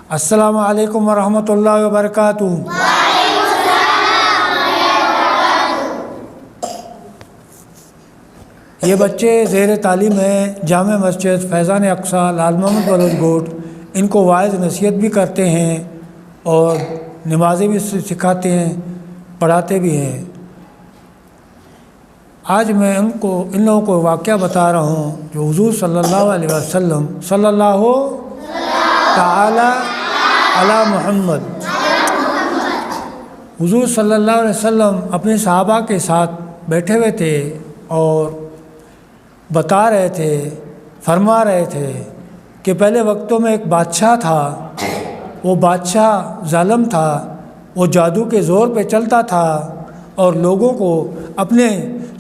السلام علیکم ورحمۃ اللہ وبرکاتہ۔ یہ بچے زیر تعلیم ہیں جامع مسجد فیضان اقصیٰ لال محمد بلوچ گوٹ۔ ان کو واعظ نصیحت بھی کرتے ہیں اور نمازیں بھی سکھاتے ہیں، پڑھاتے بھی ہیں۔ آج میں ان لوگوں کو واقعہ بتا رہا ہوں جو حضور صلی اللہ علیہ وسلم صلی اللہ تعالی علی محمد، حضور صلی اللہ علیہ وسلم اپنے صحابہ کے ساتھ بیٹھے ہوئے تھے اور بتا رہے تھے، فرما رہے تھے کہ پہلے وقتوں میں ایک بادشاہ تھا، وہ بادشاہ ظالم تھا، وہ جادو کے زور پہ چلتا تھا اور لوگوں کو اپنے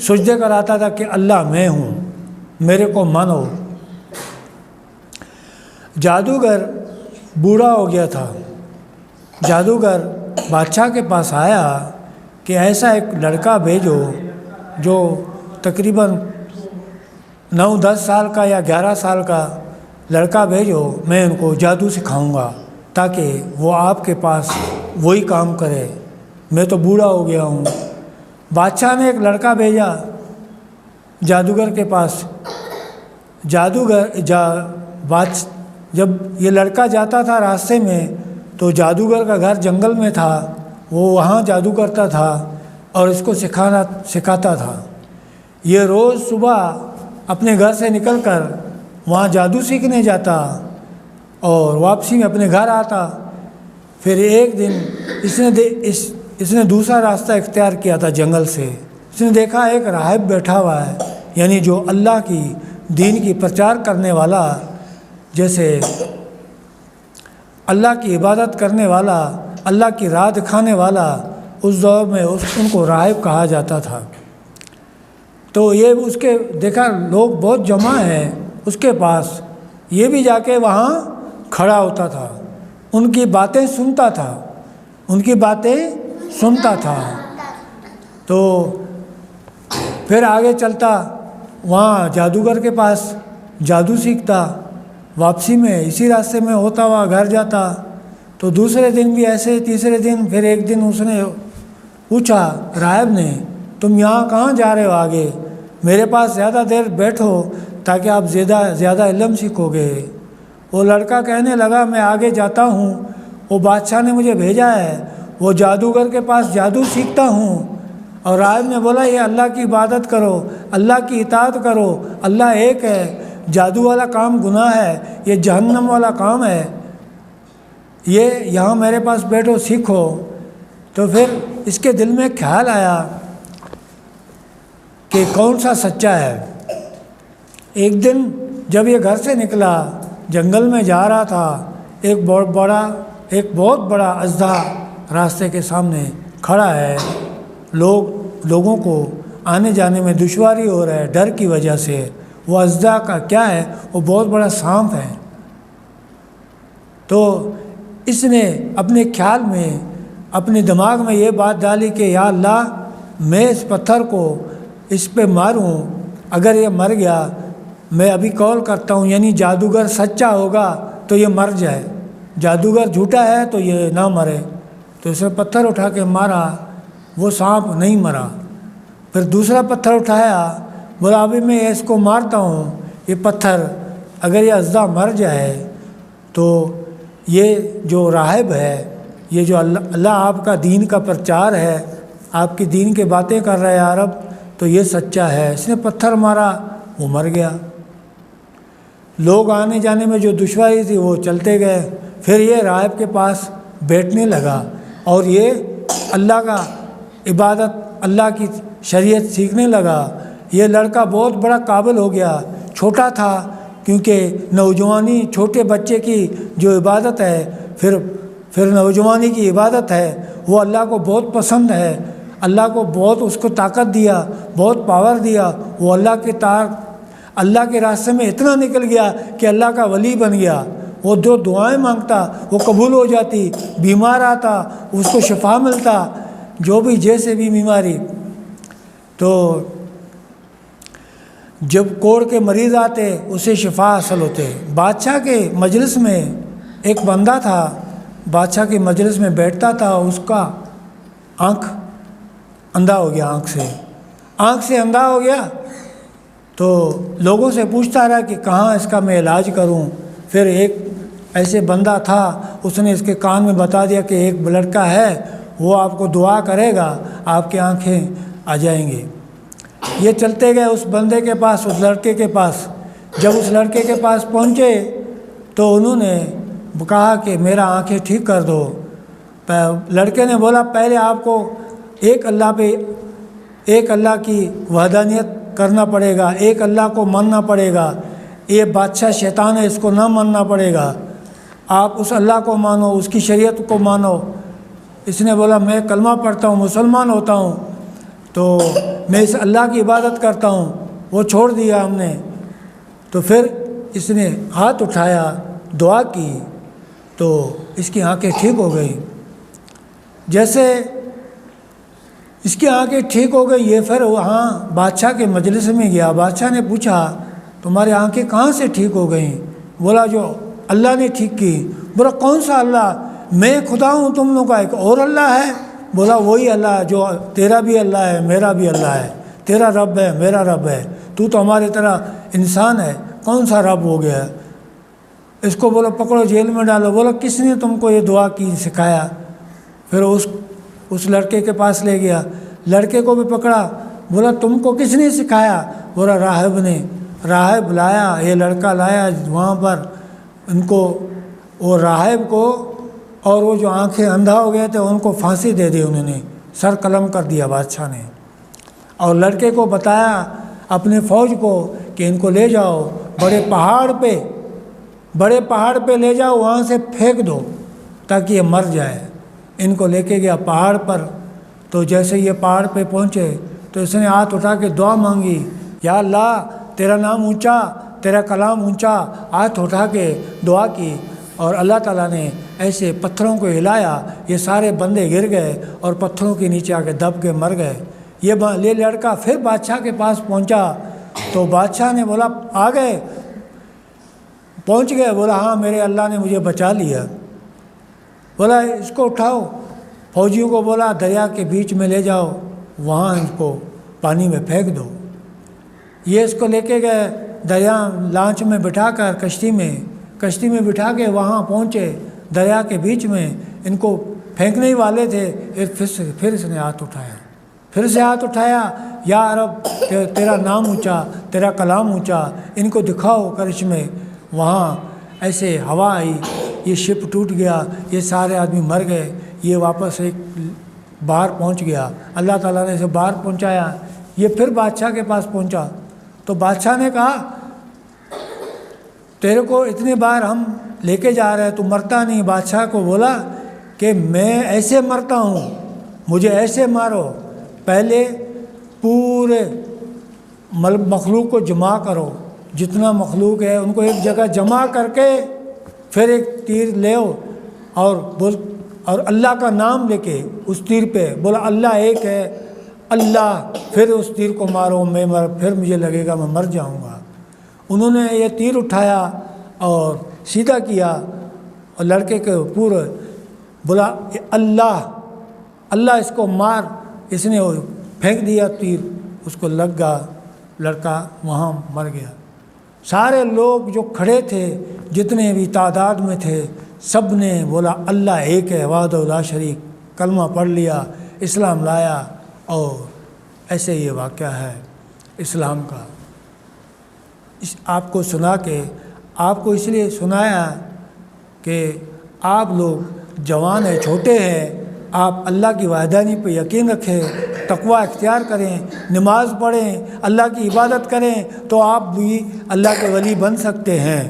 سجدے کراتا تھا کہ اللہ میں ہوں، میرے کو مانو۔ جادوگر بوڑھا ہو گیا تھا۔ جادوگر بادشاہ کے پاس آیا کہ ایسا ایک لڑکا بھیجو جو تقریباً 9-10 سال کا یا 11 سال کا لڑکا بھیجو، میں ان کو جادو سکھاؤں گا تاکہ وہ آپ کے پاس وہی کام کرے، میں تو بوڑھا ہو گیا ہوں۔ بادشاہ نے ایک لڑکا بھیجا جادوگر کے پاس۔ جب یہ لڑکا جاتا تھا راستے میں تو جادوگر کا گھر جنگل میں تھا، وہ وہاں جادو کرتا تھا اور اس کو سکھاتا تھا۔ یہ روز صبح اپنے گھر سے نکل کر وہاں جادو سیکھنے جاتا اور واپسی میں اپنے گھر آتا۔ پھر ایک دن اس نے دوسرا راستہ اختیار کیا تھا جنگل سے۔ اس نے دیکھا ایک راہب بیٹھا ہوا ہے، یعنی جو اللہ کی دین کی پرچار کرنے والا، جیسے اللہ کی عبادت کرنے والا، اللہ کی راہ دکھانے والا، اس دور میں ان کو راہب کہا جاتا تھا۔ تو یہ اس کے دیکھا لوگ بہت جمع ہیں اس کے پاس، یہ بھی جا کے وہاں کھڑا ہوتا تھا، ان کی باتیں سنتا تھا۔ تو پھر آگے چلتا، وہاں جادوگر کے پاس جادو سیکھتا، واپسی میں اسی راستے میں ہوتا ہوا گھر جاتا۔ تو دوسرے دن بھی ایسے، تیسرے دن، پھر ایک دن اس نے پوچھا راہب نے، تم یہاں کہاں جا رہے ہو آگے؟ میرے پاس زیادہ دیر بیٹھو تاکہ آپ زیادہ علم سیکھو گے۔ وہ لڑکا کہنے لگا میں آگے جاتا ہوں، وہ بادشاہ نے مجھے بھیجا ہے، وہ جادوگر کے پاس جادو سیکھتا ہوں۔ اور راہب نے بولا یہ اللہ کی عبادت کرو، اللہ کی اطاعت کرو، اللہ ایک ہے، جادو والا کام گناہ ہے، یہ جہنم والا کام ہے، یہ یہاں میرے پاس بیٹھو سیکھو۔ تو پھر اس کے دل میں خیال آیا کہ کون سا سچا ہے۔ ایک دن جب یہ گھر سے نکلا، جنگل میں جا رہا تھا، ایک بہت بڑا اژدہا راستے کے سامنے کھڑا ہے۔ لوگوں کو آنے جانے میں دشواری ہو رہا ہے ڈر کی وجہ سے۔ وہ اژدہا کا کیا ہے؟ وہ بہت بڑا سانپ ہے۔ تو اس نے اپنے خیال میں، اپنے دماغ میں یہ بات ڈالی کہ یا اللہ، میں اس پتھر کو اس پہ ماروں، اگر یہ مر گیا، میں ابھی قول کرتا ہوں یعنی جادوگر سچا ہوگا تو یہ مر جائے، جادوگر جھوٹا ہے تو یہ نہ مرے۔ تو اس نے پتھر اٹھا کے مارا، وہ سانپ نہیں مرا۔ پھر دوسرا پتھر اٹھایا، بولا ابھی میں اس کو مارتا ہوں، یہ پتھر اگر یہ اژدہا مر جائے تو یہ جو راہب ہے، یہ جو اللہ آپ کا دین کا پرچار ہے، آپ کی دین کے باتیں کر رہا ہے عرب، تو یہ سچا ہے۔ اس نے پتھر مارا، وہ مر گیا۔ لوگ آنے جانے میں جو دشواری تھی وہ چلتے گئے۔ پھر یہ راہب کے پاس بیٹھنے لگا اور یہ اللہ کا عبادت، اللہ کی شریعت سیکھنے لگا۔ یہ لڑکا بہت بڑا قابل ہو گیا۔ چھوٹا تھا کیونکہ نوجوانی، چھوٹے بچے کی جو عبادت ہے، پھر نوجوانی کی عبادت ہے، وہ اللہ کو بہت پسند ہے۔ اللہ کو بہت اس کو طاقت دیا، بہت پاور دیا۔ وہ اللہ کے راستے میں اتنا نکل گیا کہ اللہ کا ولی بن گیا۔ وہ جو دعائیں مانگتا وہ قبول ہو جاتی، بیمار آتا اس کو شفا ملتا، جو بھی جیسے بھی بیماری۔ تو جب کوڑ کے مریض آتے اسے شفا حاصل ہوتے۔ بادشاہ کے مجلس میں ایک بندہ تھا بادشاہ کی مجلس میں بیٹھتا تھا، اس کا آنکھ اندھا ہو گیا، آنکھ سے اندھا ہو گیا تو لوگوں سے پوچھتا رہا کہ کہاں اس کا میں علاج کروں۔ پھر ایک ایسے بندہ تھا، اس نے اس کے کان میں بتا دیا کہ ایک لڑکا ہے، وہ آپ کو دعا کرے گا، آپ کی آنکھیں آ جائیں گی۔ یہ چلتے گئے اس بندے کے پاس، اس لڑکے کے پاس۔ جب اس لڑکے کے پاس پہنچے تو انہوں نے کہا کہ میرا آنکھیں ٹھیک کر دو۔ لڑکے نے بولا پہلے آپ کو ایک اللہ کی وحدانیت کرنا پڑے گا، ایک اللہ کو ماننا پڑے گا، یہ بادشاہ شیطان ہے، اس کو نہ ماننا پڑے گا، آپ اس اللہ کو مانو، اس کی شریعت کو مانو۔ اس نے بولا میں کلمہ پڑھتا ہوں، مسلمان ہوتا ہوں، تو میں اس اللہ کی عبادت کرتا ہوں۔ وہ چھوڑ دیا ہم نے۔ تو پھر اس نے ہاتھ اٹھایا، دعا کی تو اس کی آنکھیں ٹھیک ہو گئی۔ جیسے اس کی آنکھیں ٹھیک ہو گئی، یہ پھر وہاں بادشاہ کے مجلس میں گیا۔ بادشاہ نے پوچھا تمہاری آنکھیں کہاں سے ٹھیک ہو گئیں؟ بولا جو اللہ نے ٹھیک کی۔ بولا کون سا اللہ؟ میں خدا ہوں، تم لوگوں کا ایک اور اللہ ہے؟ بولا وہی اللہ جو تیرا بھی اللہ ہے، میرا بھی اللہ ہے، تیرا رب ہے، میرا رب ہے، تو ہماری طرح انسان ہے، کون سا رب ہو گیا؟ اس کو بولا پکڑو جیل میں ڈالو۔ بولا کس نے تم کو یہ دعا کی سکھایا؟ پھر اس لڑکے کے پاس لے گیا، لڑکے کو بھی پکڑا، بولا تم کو کس نے سکھایا؟ بولا راہب نے۔ راہب لایا، یہ لڑکا لایا وہاں پر ان کو، وہ راہب کو اور وہ جو آنکھیں اندھا ہو گئے تھے ان کو پھانسی دے دی، انہوں نے سر قلم کر دیا بادشاہ نے۔ اور لڑکے کو بتایا اپنے فوج کو کہ ان کو لے جاؤ بڑے پہاڑ پہ لے جاؤ، وہاں سے پھینک دو تاکہ یہ مر جائے۔ ان کو لے کے گیا پہاڑ پر، تو جیسے یہ پہاڑ پہ پہنچے تو اس نے ہاتھ اٹھا کے دعا مانگی، یا اللہ تیرا نام اونچا، تیرا کلام اونچا، ہاتھ اٹھا کے دعا کی، اور اللہ تعالیٰ نے ایسے پتھروں کو ہلایا، یہ سارے بندے گر گئے اور پتھروں کے نیچے آ کے دب کے مر گئے۔ یہ لڑکا پھر بادشاہ کے پاس پہنچا تو بادشاہ نے بولا آ گئے، پہنچ گئے؟ بولا ہاں میرے اللہ نے مجھے بچا لیا۔ بولا اس کو اٹھاؤ، فوجیوں کو بولا دریا کے بیچ میں لے جاؤ، وہاں ان کو پانی میں پھینک دو۔ یہ اس کو لے کے گئے دریا، لانچ میں بٹھا کر کشتی میں بٹھا کے وہاں پہنچے دریا کے بیچ میں، ان کو پھینکنے ہی والے تھے، پھر اس نے ہاتھ اٹھایا، پھر سے ہاتھ اٹھایا، یا رب تیرا نام اونچا، تیرا کلام اونچا، ان کو دکھاؤ کرشمے۔ وہاں ایسے ہوا آئی، یہ شپ ٹوٹ گیا، یہ سارے آدمی مر گئے، یہ واپس ایک باہر پہنچ گیا، اللہ تعالیٰ نے اسے باہر پہنچایا۔ یہ پھر بادشاہ کے پاس پہنچا تو بادشاہ نے کہا تیرے کو اتنے بار ہم لے کے جا رہے ہیں، تو مرتا نہیں۔ بادشاہ کو بولا کہ میں ایسے مرتا ہوں، مجھے ایسے مارو، پہلے پورے مخلوق کو جمع کرو، جتنا مخلوق ہے ان کو ایک جگہ جمع کر کے پھر ایک تیر لے اور اللہ کا نام لے کے اس تیر پہ بولا اللہ ایک ہے اللہ، پھر اس تیر کو مارو، پھر مجھے لگے گا میں مر جاؤں گا۔ انہوں نے یہ تیر اٹھایا اور سیدھا کیا، اور لڑکے کے پورے بولا اللہ اس کو مار، اس نے پھینک دیا تیر، اس کو لگ گیا، لڑکا وہاں مر گیا۔ سارے لوگ جو کھڑے تھے، جتنے بھی تعداد میں تھے، سب نے بولا اللہ ایک ہے، وحدہ لا شریک، کلمہ پڑھ لیا، اسلام لایا، اور ایسے یہ واقعہ ہے اسلام کا۔ آپ کو سنا کے آپ کو اس لیے سنایا کہ آپ لوگ جوان ہیں، چھوٹے ہیں، آپ اللہ کی وحدانی پہ یقین رکھیں، تقوی اختیار کریں، نماز پڑھیں، اللہ کی عبادت کریں، تو آپ بھی اللہ کے ولی بن سکتے ہیں۔